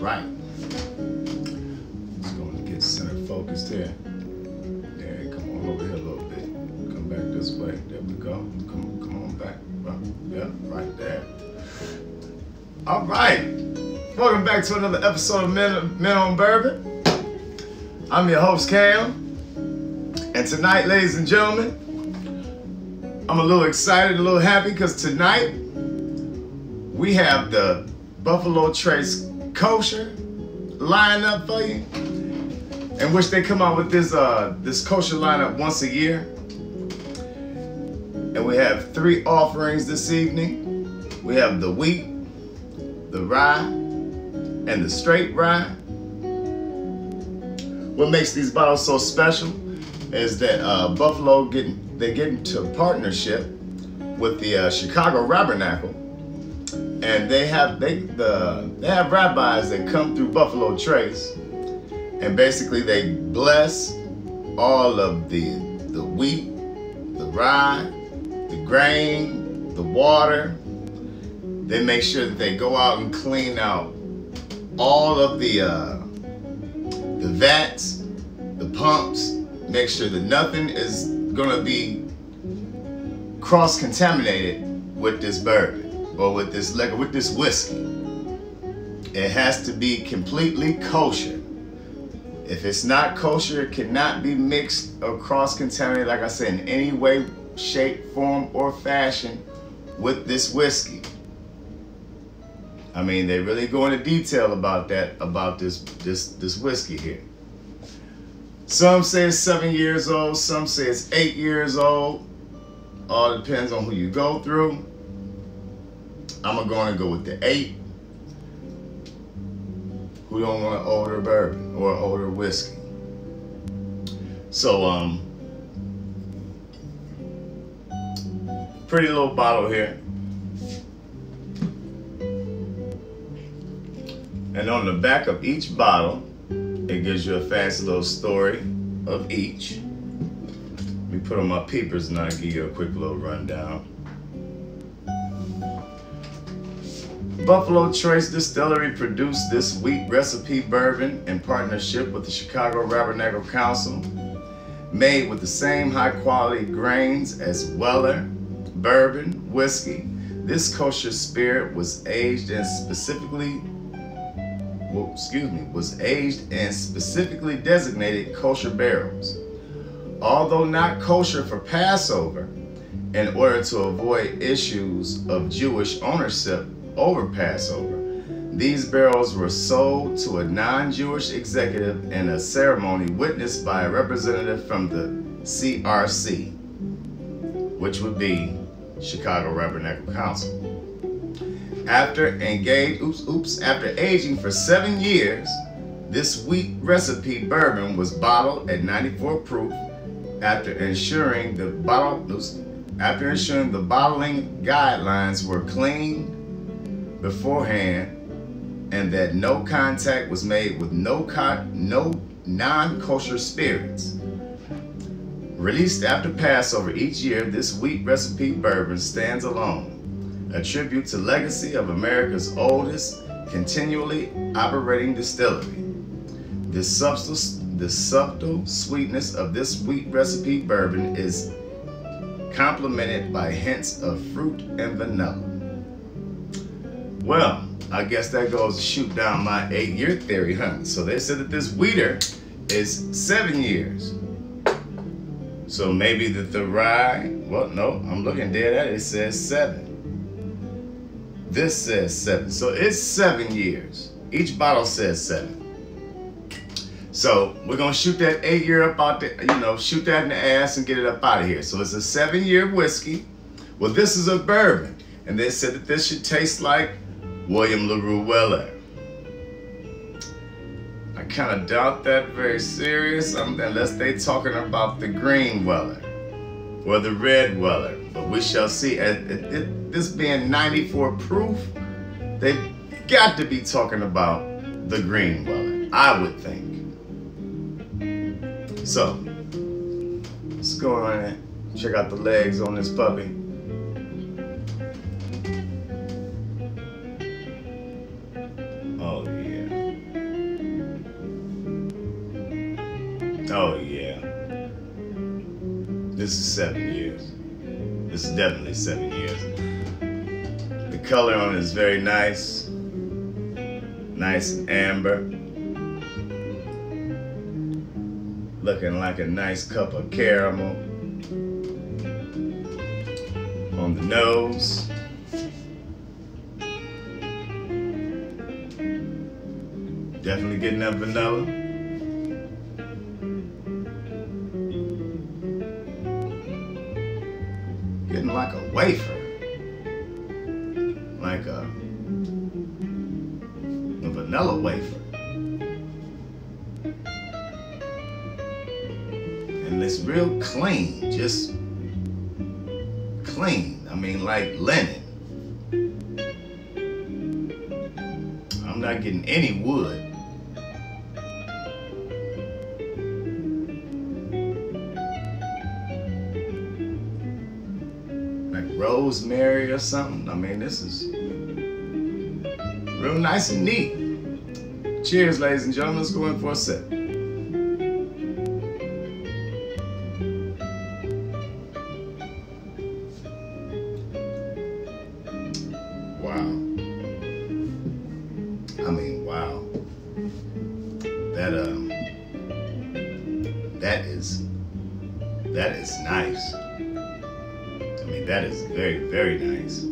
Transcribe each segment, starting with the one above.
right. Just going to get center focused here. Yeah, come on over here a little bit. Come back this way. There we go. Come on back. Yeah, right there. All right. Welcome back to another episode of Men on Bourbon. I'm your host, Cam. And tonight, ladies and gentlemen, I'm a little excited, a little happy, because tonight we have the Buffalo Trace Kosher lineup for you, in which they come out with this kosher lineup once a year. And we have 3 offerings this evening. We have the wheat, the rye, and the straight rye. What makes these bottles so special is that Buffalo get into partnership with the Chicago Tabernacle, and they have rabbis that come through Buffalo Trace, and basically they bless all of the wheat, the rye, the grain, the water. They make sure that they go out and clean out all of the vats, the pumps, make sure that nothing is gonna be cross-contaminated with this bourbon or with this liquor, with this whiskey. It has to be completely kosher. If it's not kosher, it cannot be mixed or cross-contaminated, like I said, in any way, shape, form, or fashion with this whiskey. I mean, they really go into detail about that, about this whiskey here. Some say it's 7 years old, some say it's 8 years old. All depends on who you go through. I'm going to go with the 8. Who don't want an older bourbon or older whiskey? So, pretty little bottle here. And on the back of each bottle, it gives you a fancy little story of each. Let me put on my peepers and I'll give you a quick little rundown. Buffalo Trace Distillery produced this wheat recipe bourbon in partnership with the Chicago Tabernacle Council, made with the same high quality grains as Weller bourbon whiskey. This kosher spirit was aged in specifically designated kosher barrels. Although not kosher for Passover, in order to avoid issues of Jewish ownership over Passover, these barrels were sold to a non-Jewish executive in a ceremony witnessed by a representative from the CRC, which would be Chicago Tabernacle Council. After aging for 7 years, this wheat recipe bourbon was bottled at 94 proof after ensuring the bottling guidelines were clean beforehand and that no contact was made with no non-kosher spirits. Released after Passover each year, this wheat recipe bourbon stands alone, a tribute to legacy of America's oldest continually operating distillery. The subtle sweetness of this wheat recipe bourbon is complemented by hints of fruit and vanilla. Well, I guess that goes to shoot down my 8-year theory, huh? So they said that this wheater is 7 years. So maybe that the rye, well, no, I'm looking dead at it, it says 7. This says 7, so it's 7 years. Each bottle says 7. So we're gonna shoot that 8-year up out there, shoot that in the ass and get it up out of here. So it's a 7-year whiskey. Well, this is a bourbon, and they said that this should taste like William LaRue Weller. I kind of doubt that very serious, unless they talking about the green Weller or the red Weller. But we shall see. This being 94 proof, they've got to be talking about the green Weller, I would think. So, let's go on and check out the legs on this puppy. Oh yeah. Oh yeah. This is 7 years. This is definitely 7 years. The color on it is very nice. Nice and amber. Looking like a nice cup of caramel on the nose. Definitely getting that vanilla. Getting like a wafer. Like a vanilla wafer. And it's real clean, just clean. I mean, like linen. I'm not getting any wood. Like rosemary or something. I mean, this is real nice and neat. Cheers, ladies and gentlemen. Let's go in for a sip. Wow. I mean, wow. That is nice. I mean, that is very, very nice.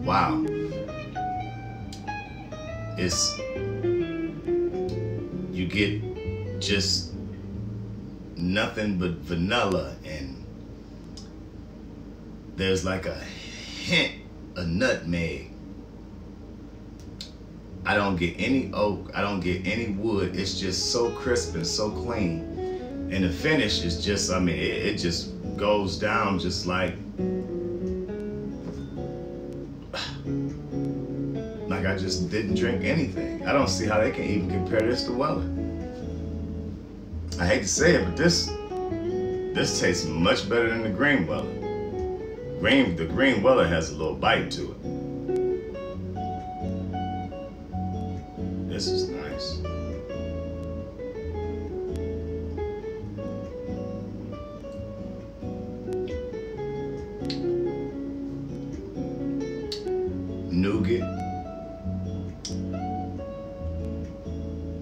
Wow. You get just nothing but vanilla, and there's like a hint of nutmeg. I don't get any oak, I don't get any wood. It's just so crisp and so clean. And the finish is just, I mean, it just goes down just like I just didn't drink anything. I don't see how they can even compare this to Weller. I hate to say it, but this tastes much better than the green Weller. The green Weller has a little bite to it. This is nice. Nougat,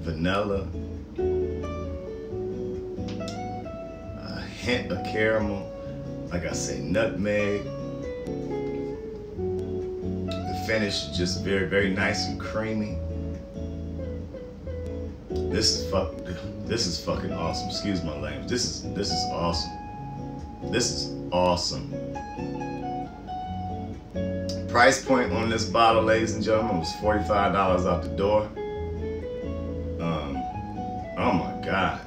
vanilla, a hint of caramel, like I say, nutmeg. The finish is just very, very nice and creamy. This is fucking awesome. Excuse my language. This is awesome. This is awesome. Price point on this bottle, ladies and gentlemen, was $45 out the door. Oh my God.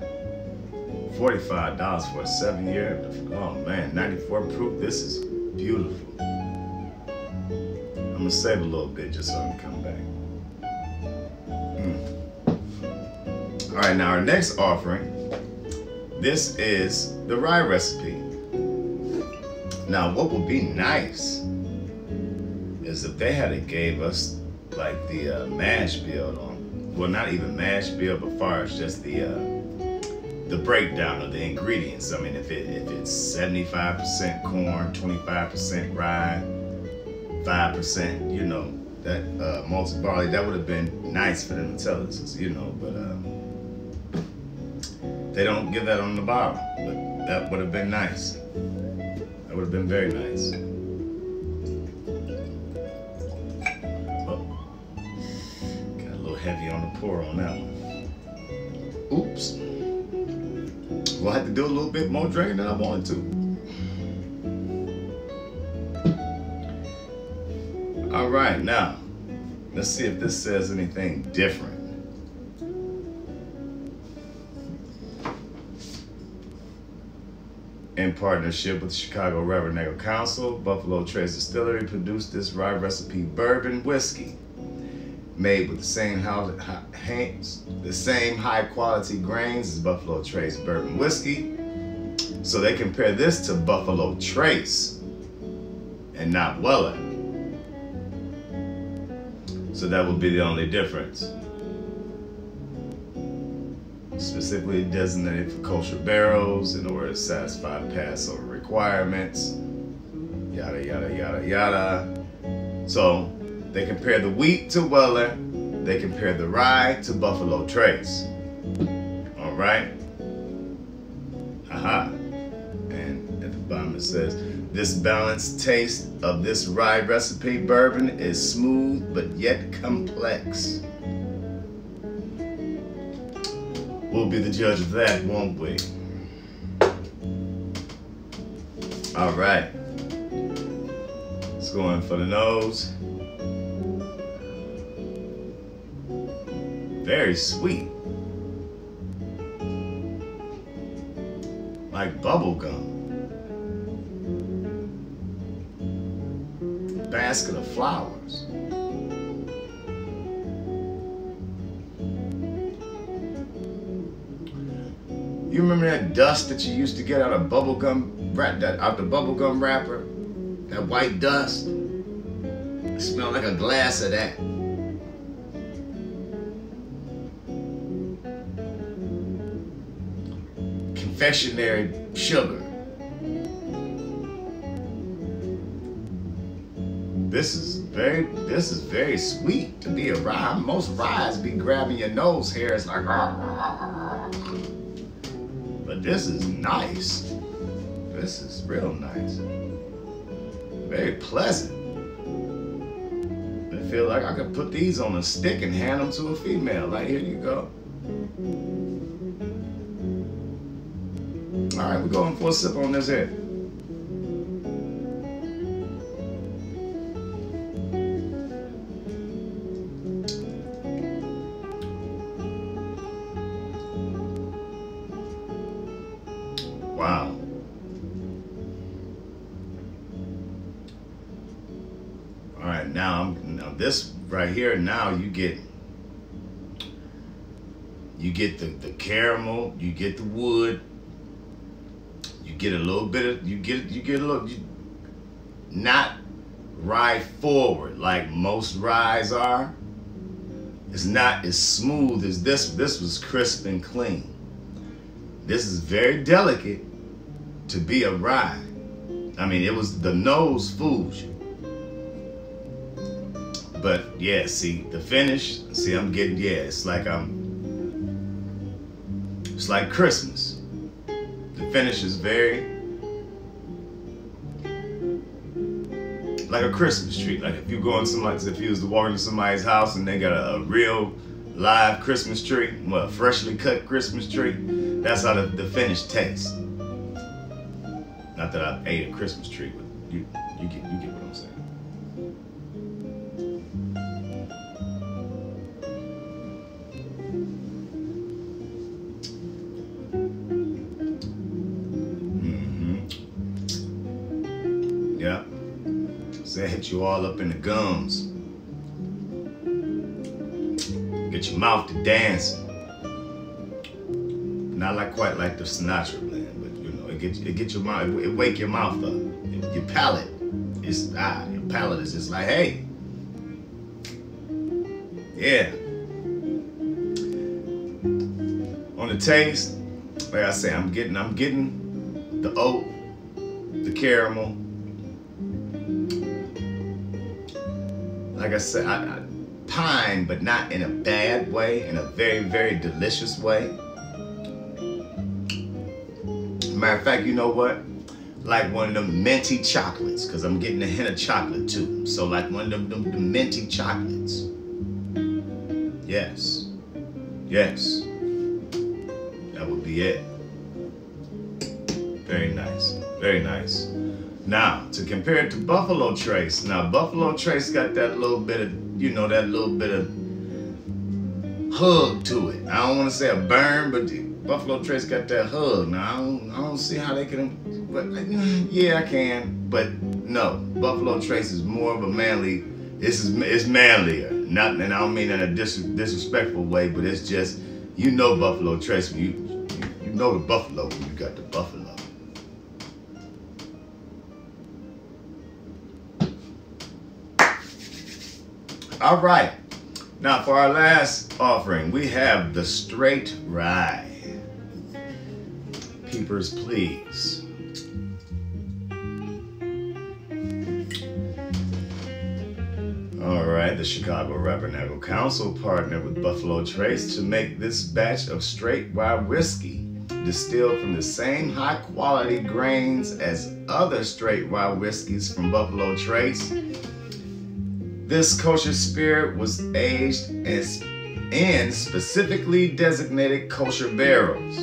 $45 for a 7-year. Oh man, 94 proof. This is beautiful. I'm gonna save a little bit just so I can come back. All right, now our next offering. This is the rye recipe. Now, what would be nice is if they had gave us like the mash bill on, well, not even mash bill, but far as just the breakdown of the ingredients. I mean, if it's 75% corn, 25% rye, 5%, you know, that malted barley, that would have been nice for them to tell us, you know, but they don't give that on the bottle, but that would have been nice. That would have been very nice. Heavy on the pour on that one. Oops. Well, I had to do a little bit more drinking than I wanted to. All right, now, let's see if this says anything different. In partnership with the Chicago Reverend Negro Council, Buffalo Trace Distillery produced this rye recipe bourbon whiskey, made with the same high quality grains as Buffalo Trace bourbon whiskey. So they compare this to Buffalo Trace and not Weller. So that would be the only difference. specifically designated for kosher barrels in order to satisfy Passover requirements. Yada, yada, yada, yada. So they compare the wheat to Weller. They compare the rye to Buffalo Trace. All right. Aha. And at the bottom it says, this balanced taste of this rye recipe bourbon is smooth but yet complex. We'll be the judge of that, won't we? All right. Let's go in for the nose. Very sweet. Like bubble gum. Basket of flowers. You remember that dust that you used to get out of bubble gum, out the bubble gum wrapper? That white dust? It smelled like a glass of that. Confectionery sugar. This is very sweet to be a rye. Most ryes be grabbing your nose hair. It's like, but this is nice. This is real nice. Very pleasant. I feel like I could put these on a stick and hand them to a female. Like, here you go. All right, we're going for a sip on this here. Wow. All right, now this right here, now you get the caramel, you get the wood, you get a little bit of, you get a little, not rye forward like most ryes are. It's not as smooth as this. This was crisp and clean. This is very delicate to be a rye. I mean, it was, the nose fools you. But yeah, see, the finish, see, I'm getting, yeah, it's like Christmas. The finish is very, like a Christmas tree. Like if you go in if you was to walk into somebody's house and they got a real live Christmas tree, well, a freshly cut Christmas tree, that's how the finish tastes. Not that I ate a Christmas tree, but you get what I'm saying. Yeah. So that hit you all up in the gums. Get your mouth to dancing. Not quite like the Sinatra blend, but you know, it get your mouth, it wake your mouth up. Your palate is your palate is just like, hey. Yeah. On the taste, like I say, I'm getting the oat, the caramel. Like I said, I pine, but not in a bad way, in a very, very delicious way. Matter of fact, you know what? Like one of them minty chocolates, because I'm getting a hint of chocolate too. So like one of them minty chocolates. Yes. Yes. That would be it. Very nice. Very nice. Now, to compare it to Buffalo Trace. Now, Buffalo Trace got that little bit of, you know, that little bit of hug to it. I don't want to say a burn, but Buffalo Trace got that hug. Now, I don't see how they can, but yeah, I can. But no, Buffalo Trace is more of a manly, it's manlier. Not, and I don't mean in a disrespectful way, but it's just, you know Buffalo Trace, when you know the buffalo when you got the buffalo. All right, Now for our last offering, we have the straight rye. Peepers, please. All right, the Chicago Rabbinical Council partnered with Buffalo Trace to make this batch of straight rye whiskey, distilled from the same high-quality grains as other straight rye whiskeys from Buffalo Trace. This kosher spirit was aged in specifically designated kosher barrels.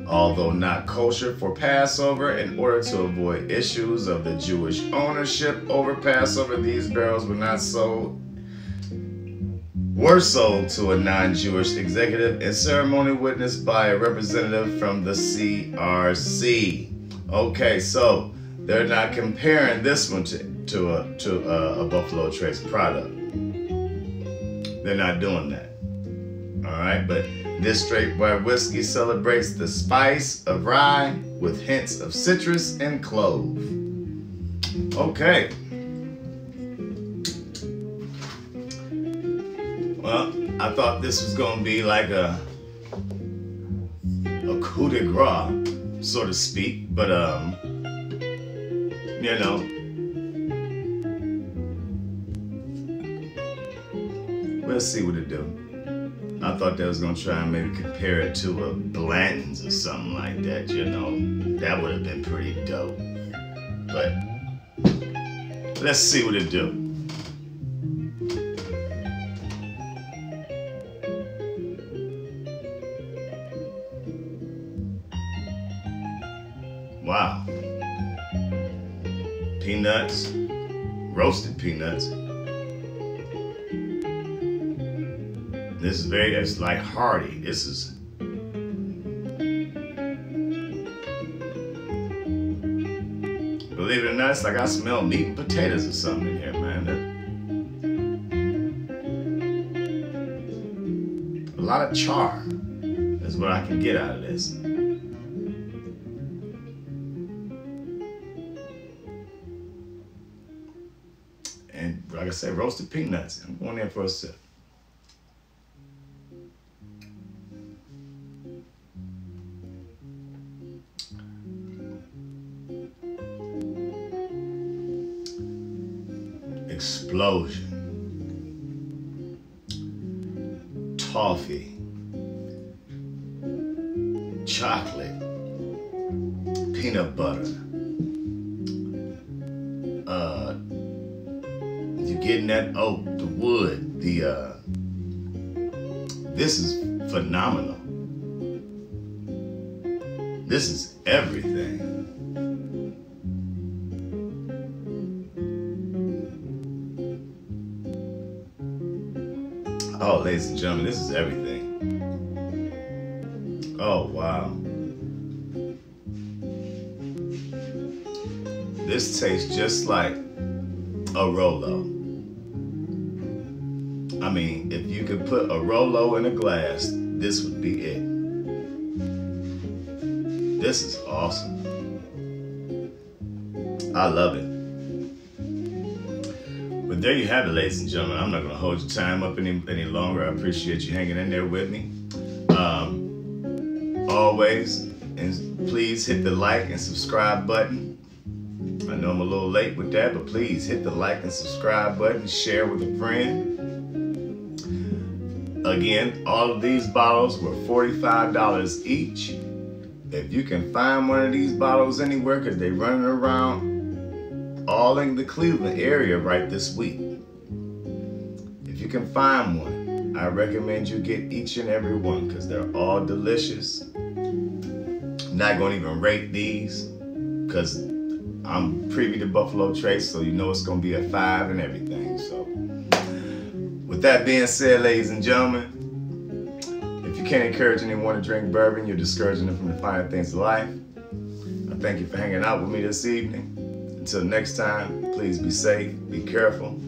Although not kosher for Passover, in order to avoid issues of the Jewish ownership over Passover, these barrels were sold to a non-Jewish executive and ceremony witnessed by a representative from the CRC. Okay, so they're not comparing this one to a Buffalo Trace product. They're not doing that. All right, but this straight rye whiskey celebrates the spice of rye with hints of citrus and clove. Okay. Well, I thought this was going to be like a coup de grace, so to speak, but you know, we'll see what it do. I thought they was gonna try and maybe compare it to a Blanton's or something like that, you know. That would have been pretty dope. But let's see what it do. Wow. Peanuts, roasted peanuts. This is it's like hearty. This is, believe it or not, it's like I smell meat and potatoes or something in here, man. A lot of char is what I can get out of this. And like I said, roasted peanuts. I'm going in for a sip. Explosion. Toffee. Chocolate. Peanut butter. You're getting that oak, the wood, this is phenomenal. This is everything. Oh, ladies and gentlemen, this is everything. Oh, wow. This tastes just like a Rolo. I mean, if you could put a Rolo in a glass, this would be it. This is awesome. I love it. But there you have it, ladies and gentlemen. I'm not going to hold your time up any longer. I appreciate you hanging in there with me. Always, and please hit the like and subscribe button. I know I'm a little late with that, but please hit the like and subscribe button. Share with a friend. Again, all of these bottles were $45 each. If you can find one of these bottles anywhere, because they're running around all in the Cleveland area right this week. If you can find one, I recommend you get each and every one because they're all delicious. Not going to even rate these because I'm privy to Buffalo Trace, so you know it's going to be a 5 and everything. So with that being said, ladies and gentlemen, if you can't encourage anyone to drink bourbon, you're discouraging them from the finer things of life. I thank you for hanging out with me this evening. Until next time, please be safe, be careful.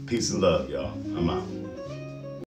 Peace and love, y'all. I'm out.